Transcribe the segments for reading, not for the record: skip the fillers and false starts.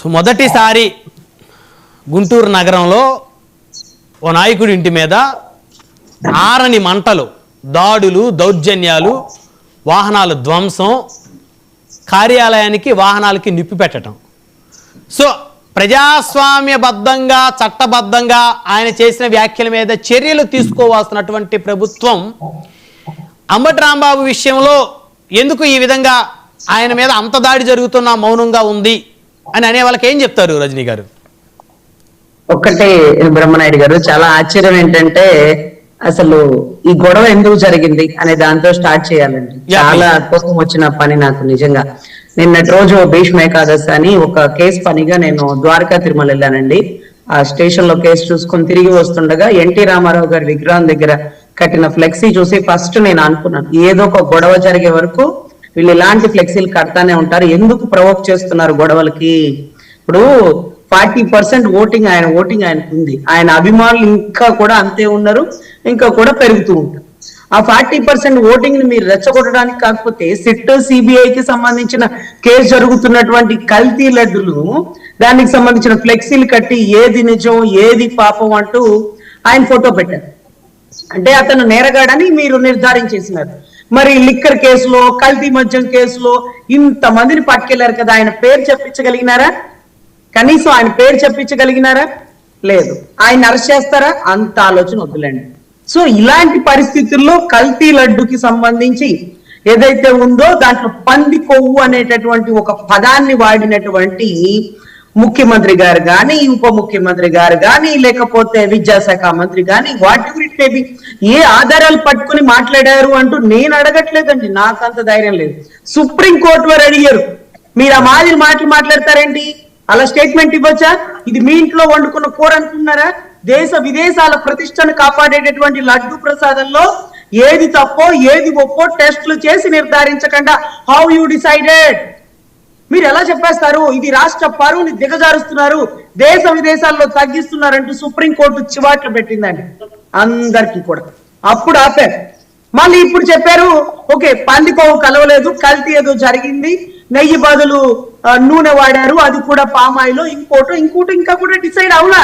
So మొదటిసారి గుంటూరు నగరంలో ఓ నాయకుడి ఇంటి మీద ఆరని మంటలు, దాడులు, దౌర్జన్యాలు, వాహనాల ధ్వంసం, కార్యాలయానికి వాహనాలకి నిప్పు పెట్టడం. సో ప్రజాస్వామ్యబద్ధంగా చట్టబద్ధంగా ఆయన చేసిన వ్యాఖ్యల మీద చర్యలు తీసుకోవాల్సినటువంటి ప్రభుత్వం అంబటి రాంబాబు విషయంలో ఎందుకు ఈ విధంగా ఆయన మీద అంత దాడి జరుగుతున్నా మౌనంగా ఉంది అని అనే వాళ్ళకి ఏం చెప్తారు రజనీ గారు? ఒక్కటే బ్రహ్మనాయుడు గారు, చాలా ఆశ్చర్యం ఏంటంటే అసలు ఈ గొడవ ఎందుకు జరిగింది అనే దాంతో స్టార్ట్ చేయాలండి. చాలా కోపం వచ్చిన పని నాకు నిజంగా. నిన్నటి రోజు భీష్మ ఏకాదశి అని ఒక కేసు పనిగా నేను ద్వారకా తిరుమల వెళ్ళానండి. ఆ స్టేషన్ లో కేసు చూసుకొని తిరిగి వస్తుండగా ఎన్టీ రామారావు గారి విగ్రహం దగ్గర కట్టిన ఫ్లెక్సీ చూసి ఫస్ట్ నేను అనుకున్నాను, ఏదో ఒక గొడవ జరిగే వరకు వీళ్ళు ఇలాంటి ఫ్లెక్సీలు కడతానే ఉంటారు, ఎందుకు ప్రవోక్ చేస్తున్నారు గొడవలకి. ఇప్పుడు 40% ఓటింగ్ ఆయనకు ఉంది. ఆయన అభిమానులు ఇంకా కూడా అంతే ఉన్నారు, ఇంకా కూడా పెరుగుతూ ఉంటారు. ఆ 40% ఓటింగ్ ని మీరు రెచ్చగొట్టడానికి కాకపోతే సిట్ సిబిఐకి సంబంధించిన కేసు జరుగుతున్నటువంటి కల్తీ లడ్డులు, దానికి సంబంధించిన ఫ్లెక్సీలు కట్టి ఏది నిజం ఏది పాపం అంటూ ఆయన ఫోటో పెట్టారు. అంటే అతను నేరగాడని మీరు నిర్ధారించేసినారు. మరి లిక్కర్ కేసులో, కల్తీ మద్యం కేసులో ఇంతమందిని పట్టుకెళ్లారు కదా, ఆయన పేరు చెప్పించగలిగినారా? కనీసం ఆయన పేరు చెప్పించగలిగినారా? లేదు. ఆయన అరెస్ట్ చేస్తారా? అంత ఆలోచన వద్దులేండి. సో ఇలాంటి పరిస్థితుల్లో కల్తీ లడ్డుకి సంబంధించి ఏదైతే ఉందో దాంట్లో పంది కొవ్వు అనేటటువంటి ఒక పదాన్ని వాడినటువంటి ముఖ్యమంత్రి గారు కానీ, ఉప ముఖ్యమంత్రి గారు కానీ, లేకపోతే విద్యాశాఖ మంత్రి కానీ, whatever it may be, ఏ ఆధారాలు పట్టుకుని మాట్లాడారు అంటూ నేను అడగట్లేదండి, నాకంత ధైర్యం లేదు. సుప్రీంకోర్టు వారు అడిగారు, మీరు ఆ మాదిరి మాట్లాడతారేంటి, అలా స్టేట్మెంట్ ఇవ్వచ్చా? ఇది మీ ఇంట్లో వండుకున్న కూర అనుకున్నారా? దేశ విదేశాల ప్రతిష్టను కాపాడేటటువంటి లడ్డు ప్రసాదంలో ఏది తప్పో ఏది ఒప్పో టెస్టులు చేసి నిర్ధారించకుండా హౌ యూ డిసైడెడ్? మీరు ఎలా చెప్పేస్తారు? ఇది రాష్ట్ర పరువుని దిగజారుస్తున్నారు, దేశ విదేశాల్లో తగ్గిస్తున్నారంటూ సుప్రీంకోర్టు చివాట్లు పెట్టిందండి అందరికీ కూడా. అప్పుడు ఆపారు. మళ్ళీ ఇప్పుడు చెప్పారు, ఓకే పందికోవు కలవలేదు, కల్తీ ఏదో జరిగింది, నెయ్యి బదులు నూనె వాడారు, అది కూడా పామాయిలో, ఇంకోటి ఇంకా కూడా డిసైడ్ అవునా?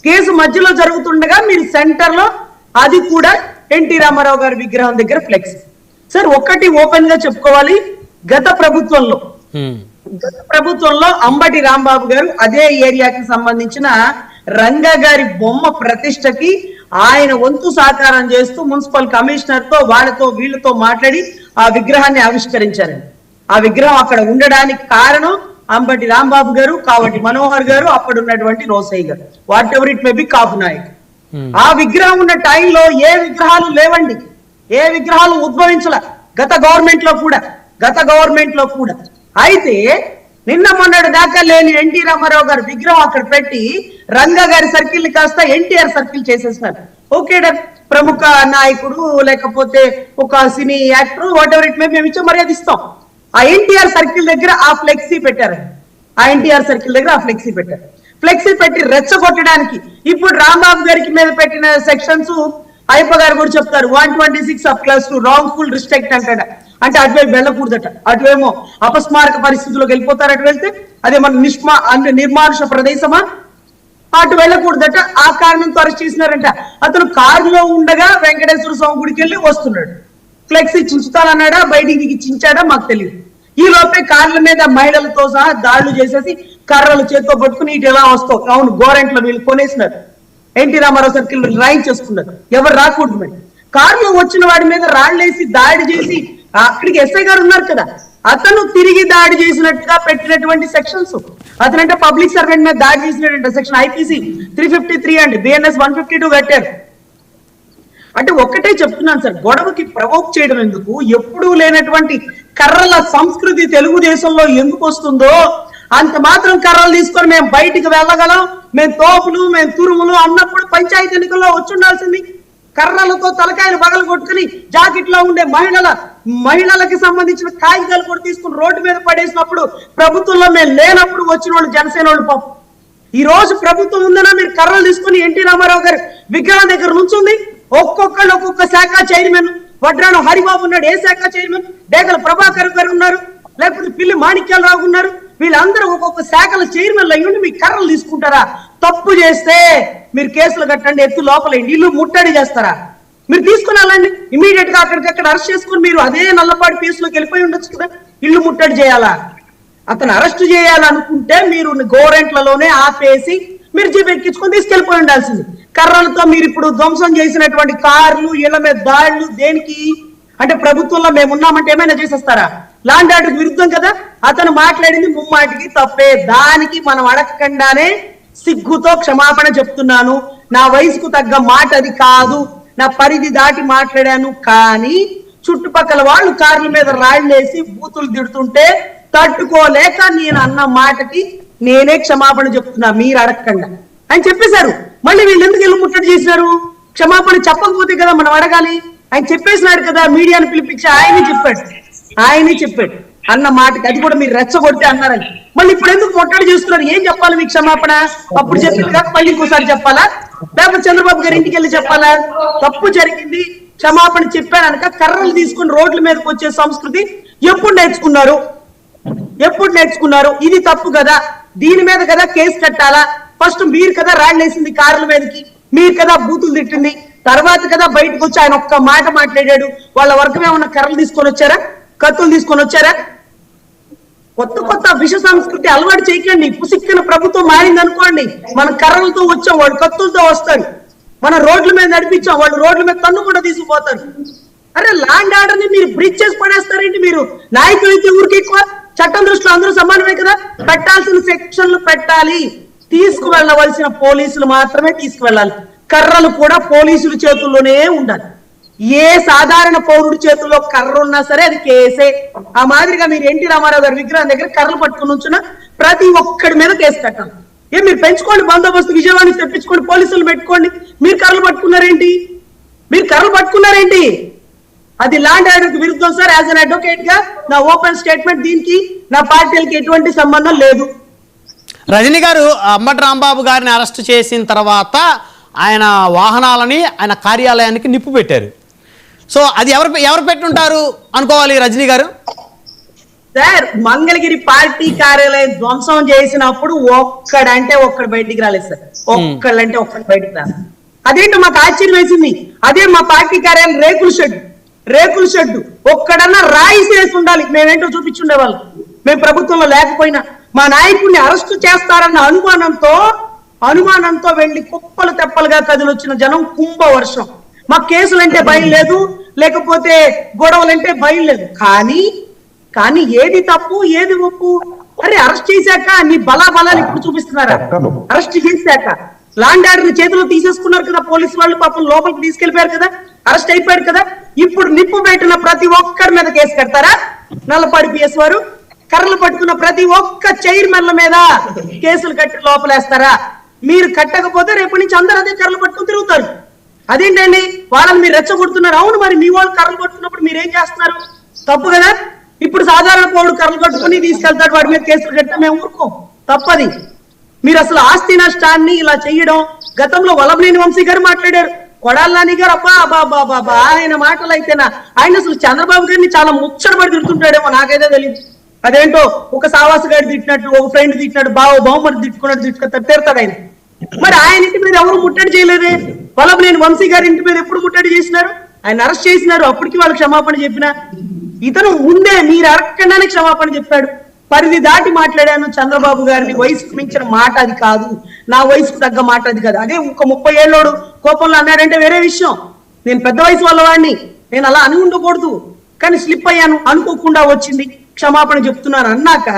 కేసు మధ్యలో జరుగుతుండగా మీరు సెంటర్ లో అది కూడా ఎన్టీ రామారావు గారి విగ్రహం దగ్గర ఫ్లెక్స్. సార్ ఒక్కటి ఓపెన్ గా చెప్పుకోవాలి, గత ప్రభుత్వంలో అంబటి రాంబాబు గారు అదే ఏరియాకి సంబంధించిన రంగా గారి బొమ్మ ప్రతిష్టకి ఆయన వంతు సహకారం చేస్తూ మున్సిపల్ కమిషనర్ తో వాళ్ళతో వీళ్ళతో మాట్లాడి ఆ విగ్రహాన్ని ఆవిష్కరించారండి. ఆ విగ్రహం అక్కడ ఉండడానికి కారణం అంబటి రాంబాబు గారు, కావటి మనోహర్ గారు, అప్పుడు ఉన్నటువంటి రోసయ్య గారు, whatever it may be Kapu Nayak. ఆ విగ్రహం ఉన్న టైంలో ఏ విగ్రహాలు లేవండి, ఏ విగ్రహాలు ఉద్భవించల గత గవర్నమెంట్ లో కూడా. అయితే నిన్న మొన్నటి దాకా లేని ఎన్టీ రామారావు గారి విగ్రహం అక్కడ పెట్టి రంగా గారి సర్కిల్ ని కాస్త ఎన్టీఆర్ సర్కిల్ చేసేస్తున్నారు. ఓకే, ప్రముఖ నాయకుడు లేకపోతే ఒక cine actor what ever it మే, మేము ఇచ్చే మర్యాద ఇస్తాం. ఆ ఎన్టీఆర్ సర్కిల్ దగ్గర ఆ ఫ్లెక్సీ పెట్టారు. ఫ్లెక్సీ పెట్టి రెచ్చగొట్టడానికి ఇప్పుడు రాంబాబు గారికి మీద పెట్టిన సెక్షన్స్ అయ్యప్ప గారు కూడా చెప్తారు. 126 రాంగ్ఫుల్ రిస్ట్రిక్ట్ అంటాడ. అంటే అటువైపు వెళ్ళకూడదట, అటువేమో అపస్మారక పరిస్థితుల్లోకి వెళ్ళిపోతారు. అటు వెళ్తే అదే మన నిర్మానుష ప్రదేశమా, అటు వెళ్ళకూడదట. ఆ కారణంతో అరెస్ట్ చేసినారంట. అతను కారులో ఉండగా వెంకటేశ్వర స్వామి గుడికి వెళ్ళి వస్తున్నాడు. ఫ్లెక్సీ చించుతానన్నాడా, బయటికి దిగి చించాడా మాకు తెలియదు. ఈ లోపే కార్ల మీద మహిళలతో సహా దాడులు చేసేసి కర్రలు చేతితో పట్టుకుని ఇటు ఎలా వస్తావు, అవును గోరెంట్లో వీళ్ళు కొనేసినారు, ఎన్టీ రామారావు సర్కిల్ రైన్ చేసుకున్నారు, ఎవరు రాకూడదు. మరి కారులో వచ్చిన వాడి మీద రాళ్లేసి దాడి చేసి అక్కడికి ఎస్ఐ గారు ఉన్నారు కదా, అతను తిరిగి దాడి చేసినట్టుగా పెట్టినటువంటి సెక్షన్స్. అతనంటే పబ్లిక్ సర్వెంట్ మీద దాడి చేసినటువంటి సెక్షన్ IPC 353 అండి, BNS 152 కట్టారు. అంటే ఒక్కటే చెప్తున్నాను సార్, గొడవకి ప్రవోక్ చేయడం ఎందుకు? ఎప్పుడూ లేనటువంటి కర్రల సంస్కృతి తెలుగుదేశంలో ఎందుకు వస్తుందో, అంత మాత్రం కర్రలు తీసుకొని మేము బయటికి వెళ్ళగలం, మేము తోపులు, మేము తురుములు అన్నప్పుడు పంచాయతీ ఎన్నికల్లో వచ్చి ఉండాల్సింది. కర్రలతో తలకాయలు పగలు కొట్టుకుని జాకెట్ లో ఉండే మహిళలకి సంబంధించిన కాగితాలు కూడా తీసుకుని రోడ్డు మీద పడేసినప్పుడు, ప్రభుత్వంలో మేము లేనప్పుడు వచ్చిన వాళ్ళు జనసేన వాళ్ళు పాపం. ఈ రోజు ప్రభుత్వం ఉందన్నా మీరు కర్రలు తీసుకుని ఎన్టీ రామారావు గారి విగ్రహం దగ్గర నుంచుంది. ఒక్కొక్కళ్ళు ఒక్కొక్క శాఖ చైర్మన్, వడ్రాను హరిబాబు ఉన్నాడు ఏ శాఖ చైర్మన్, డేగల ప్రభాకర్ గారు ఉన్నారు, లేకపోతే పిల్లి మాణిక్యాలరావు ఉన్నారు, వీళ్ళందరూ ఒక్కొక్క శాఖల చైర్మన్లు అయ్యుండి మీ కర్రలు తీసుకుంటారా? తప్పు చేస్తే మీరు కేసులు కట్టండి, ఎత్తు లోపలేండి, ఇల్లు ముట్టడి చేస్తారా? మీరు తీసుకున్నాలండి ఇమీడియట్ గా అక్కడికక్కడ అరెస్ట్ చేసుకుని మీరు అదే నల్లపాటి కేసులోకి వెళ్ళిపోయి ఉండొచ్చు కదా. ఇల్లు ముట్టడి చేయాలా? అతను అరెస్ట్ చేయాలనుకుంటే మీరు గోరెంట్లలోనే ఆపేసి మీరు జీప్ ఎక్కించుకొని తీసుకెళ్లిపోయి ఉండాల్సింది. కర్రలతో మీరు ఇప్పుడు ధ్వంసం చేసినటువంటి కార్లు, ఇళ్ల మీద దాడులు దేనికి? అంటే ప్రభుత్వంలో మేము ఉన్నామంటే ఏమైనా చేసేస్తారా? లాండ్ ఆర్డర్కి విరుద్ధం కదా. అతను మాట్లాడింది ముమ్మాటికి తప్పే. దానికి మనం అడగకుండానే సిగ్గుతో క్షమాపణ చెప్తున్నాను. నా వయసుకు తగ్గ మాట అది కాదు, నా పరిధి దాటి మాట్లాడాను. కానీ చుట్టుపక్కల వాళ్ళు కార్ల మీద రాళ్ళేసి బూతులు తిడుతుంటే తట్టుకోలేక నేను అన్న మాటకి నేనే క్షమాపణ చెప్తున్నా, మీరు అడగకుండా అని చెప్పేశారు. మళ్ళీ వీళ్ళు ఎందుకు ఇల్లు ముట్టడి చేశారు? క్షమాపణ చెప్పకపోతే కదా మనం అడగాలి. ఆయన చెప్పేసినాడు కదా, మీడియాను పిలిపించి ఆయనే చెప్పాడు అన్న మాటకి. అది కూడా మీరు రెచ్చగొడితే అన్నారని మళ్ళీ ఇప్పుడు ఎందుకు ముట్టడి చేస్తున్నారు? ఏం చెప్పాలి మీకు క్షమాపణ? అప్పుడు చెప్పింది కాక మళ్ళీ ఇంకోసారి చెప్పాలా? లేకపోతే చంద్రబాబు గారి ఇంటికి వెళ్ళి చెప్పాలా? తప్పు జరిగింది, క్షమాపణ చెప్పానక కర్రలు తీసుకుని రోడ్ల మీదకి వచ్చే సంస్కృతి ఎప్పుడు నేర్చుకున్నారు? ఇది తప్పు కదా. దీని మీద కదా కేసు కట్టాలా? ఫస్ట్ మీరు కదా రాళ్ళేసింది కార్ల మీదకి, మీరు కదా బూతులు తిట్టింది, తర్వాత కదా బయటకు వచ్చి ఆయన ఒక్క మాట మాట్లాడాడు. వాళ్ళ వర్గం ఏమన్నా కర్రలు తీసుకొని వచ్చారా? కత్తులు తీసుకొని వచ్చారా? కొత్త విష సంస్కృతి అలవాటు చేయకండి. పుసిక్కిన ప్రభుత్వం మారింది అనుకోండి, మనం కర్రలతో వచ్చాం, వాళ్ళు కత్తులతో వస్తారు. మనం రోడ్ల మీద నడిపించాం, వాళ్ళు రోడ్ల మీద తన్ను కూడా తీసుకుపోతారు. అరే లాండ్ ఆర్డర్ ని మీరు బ్రీచ్ చేసి పడేస్తారేంటి? మీరు నాయకులు అయితే ఊరికి ఎక్కువ. చట్టం దృష్టిలో అందరూ సమానమే కదా. పెట్టాల్సిన సెక్షన్లు పెట్టాలి, తీసుకువెళ్ళవలసిన పోలీసులు మాత్రమే తీసుకువెళ్ళాలి. కర్రలు కూడా పోలీసుల చేతుల్లోనే ఉండాలి. ఏ సాధారణ పౌరుడి చేతుల్లో కర్ర ఉన్నా సరే అది కేసే. ఆ మాదిరిగా మీరు ఎన్టీ రామారావు గారి విగ్రహం దగ్గర కర్రలు పట్టుకుని ఉంచిన ప్రతి ఒక్కడి మీద కేసు కట్టాలి. మీరు పెంచుకోండి, బందోబస్తు విజయవాడ నుంచి తెప్పించుకోండి, పోలీసులు పెట్టుకోండి. మీరు కర్రలు పట్టుకున్నారేంటి? అది లాండ్ ఆర్డర్ కి విరుద్ధం సార్. యాజ్ అన్ అడ్వకేట్ గా నా ఓపెన్ స్టేట్మెంట్, దీనికి నా పార్టీలకి ఎటువంటి సంబంధం లేదు. రజనీ గారు, అంబటి రాంబాబు గారిని అరెస్ట్ చేసిన తర్వాత ఆయన వాహనాలని ఆయన కార్యాలయానికి నిప్పు పెట్టారు. సో అది ఎవరు పెట్టుంటారు అనుకోవాలి రజనీ గారు? సార్, మంగళగిరి పార్టీ కార్యాలయం ధ్వంసం చేసినప్పుడు ఒక్కడు బయటికి రాలేదు సార్. ఒక్కడు బయటికి రాలేదు. అదేంటో మాకు ఆశ్చర్యం వేసింది. అదే మా పార్టీ కార్యాలయం రేకుల షెడ్డు ఒక్కడన్నా రాయిసేసి ఉండాలి, మేమేంటో చూపించుండేవాళ్ళు. మేము ప్రభుత్వంలో లేకపోయినా మా నాయకుడిని అరెస్టు చేస్తారన్న అనుమానంతో వెళ్లి కుప్పలు తెప్పలుగా కదిలొచ్చిన జనం కుంభ వర్షం. మా కేసులంటే భయం లేదు, లేకపోతే గొడవలంటే భయం లేదు. కానీ ఏది తప్పు ఏది ఒప్పు? అరే అరెస్ట్ చేశాక నీ బలాలు ఇప్పుడు చూపిస్తున్నారా? అరెస్ట్ చేశాక లాండ్ ఆర్డర్ చేతిలో తీసేసుకున్నారు కదా పోలీసు వాళ్ళు, పాపం లోపలికి తీసుకెళ్లిపోయారు కదా, అరెస్ట్ అయిపోయారు కదా. ఇప్పుడు నిప్పు పెట్టిన ప్రతి ఒక్కరి మీద కేసు కడతారా? నల్లపాడి పిఎస్ వారు కర్రలు పట్టుకున్న ప్రతి ఒక్క చైర్మన్ల మీద కేసులు కట్టి లోపలేస్తారా? మీరు కట్టకపోతే రేపటి నుంచి అందరూ అదే కర్రలు పట్టుకుని తిరుగుతారు. అదేంటండి వాళ్ళని మీరు రెచ్చగొడుతున్నారు? అవును, మరి మీ వాళ్ళు కర్రలు పట్టుకున్నప్పుడు మీరేం చేస్తున్నారు? తప్పు కదా. ఇప్పుడు సాధారణ పౌరుడు కర్రలు కట్టుకుని తీసుకెళ్తాడు, వాడి మీద కేసులు కట్టినా మేము ఊరుకోం. తప్పది. మీరు అసలు ఆస్తి నష్టాన్ని ఇలా చెయ్యడం. గతంలో వల్లభనేని వంశీ గారు మాట్లాడారు, కొడాలి నాని గారు అబ్బా ఆయన మాటలు అయితేనా. ఆయన అసలు చంద్రబాబు గారిని చాలా ముచ్చటపడి తిడుతుంటాడేమో, నాకైతే తెలియదు. అదేంటో ఒక సావాస గారి తిట్టినట్టు, ఒక ఫ్రెండ్ తిట్టినట్టు, బహుమతి తిట్టుకున్నట్టు తిడతాడు ఆయన. మరి ఆయన ఇంటి మీద ఎవరు ముట్టడి చేయలేదే? వల్లభనేని వంశీ గారి ఇంటి మీద ఎప్పుడు ముట్టడి చేసినారు? ఆయన అరెస్ట్ చేసినారు, అప్పటికి వాళ్ళు క్షమాపణ చెప్పిన. ఇతను ముందే మీరు అడగకుండానే క్షమాపణ చెప్పాడు. పరిధి దాటి మాట్లాడాను చంద్రబాబు గారిని, వయసుకు మించిన మాట అది కాదు, నా వయసుకు తగ్గ మాట అది కాదు. అదే ఒక 30 ఏళ్ళోడు కోపంలో అన్నాడంటే వేరే విషయం. నేను పెద్ద వయసు వాళ్ళవాడిని, నేను అలా అని ఉండకూడదు, కానీ స్లిప్ అయ్యాను, అనుకోకుండా వచ్చింది, క్షమాపణ చెప్తున్నాను అన్నాక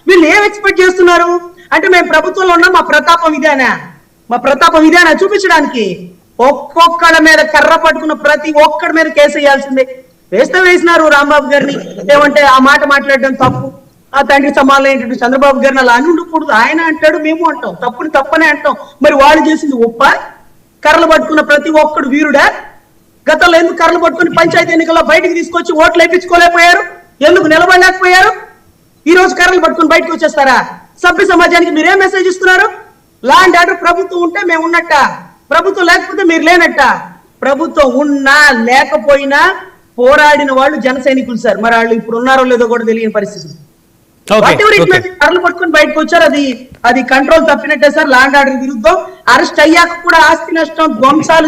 వీళ్ళు ఏం ఎక్స్పెక్ట్ చేస్తున్నారు? అంటే మేము ప్రభుత్వంలో ఉన్నాం, మా ప్రతాపం ఇదేనా చూపించడానికి? ఒక్కొక్కడి మీద కర్ర పట్టుకున్న ప్రతి ఒక్కడి మీద కేసు వేయాల్సిందే. వేసినారు రాంబాబు గారిని. ఏమంటే ఆ మాట మాట్లాడడం తప్పు, ఆ తండ్రి సమానం ఏంటంటే చంద్రబాబు గారిని అలా అని ఉండకూడదు. ఆయన అంటాడు, మేము అంటాం, తప్పనే అంటాం. మరి వాళ్ళు చేసింది ఒప్ప? కర్రలు పట్టుకున్న ప్రతి ఒక్కడు వీరుడా? గతంలో ఎందుకు కర్రలు పట్టుకుని పంచాయతీ ఎన్నికల్లో బయటకు తీసుకొచ్చి ఓట్లు వేయించుకోలేకపోయారు? ఎందుకు నిలబడలేకపోయారు? ఈ రోజు కర్రలు పట్టుకుని బయటకు వచ్చేస్తారా? సభ్య సమాజానికి మీరేం మెసేజ్ ఇస్తున్నారు? లాండ్ ఆర్డర్ ప్రభుత్వం ఉంటే మేము ఉన్నట్ట, ప్రభుత్వం లేకపోతే మీరు లేనట్ట. ప్రభుత్వం ఉన్నా లేకపోయినా పోరాడిన వాళ్ళు జన సైనికులు సార్. మరి వాళ్ళు ఇప్పుడు ఉన్నారో లేదో కూడా తెలియని పరిస్థితి. కర్రలు పట్టుకొని బయటకు వచ్చారు. అది కంట్రోల్ తప్పినట్టే సార్, ల్యాండ్ ఆర్డర్ విరుద్ధం. అరెస్ట్ అయ్యాక కూడా ఆస్తి నష్టం, ధ్వంసాలు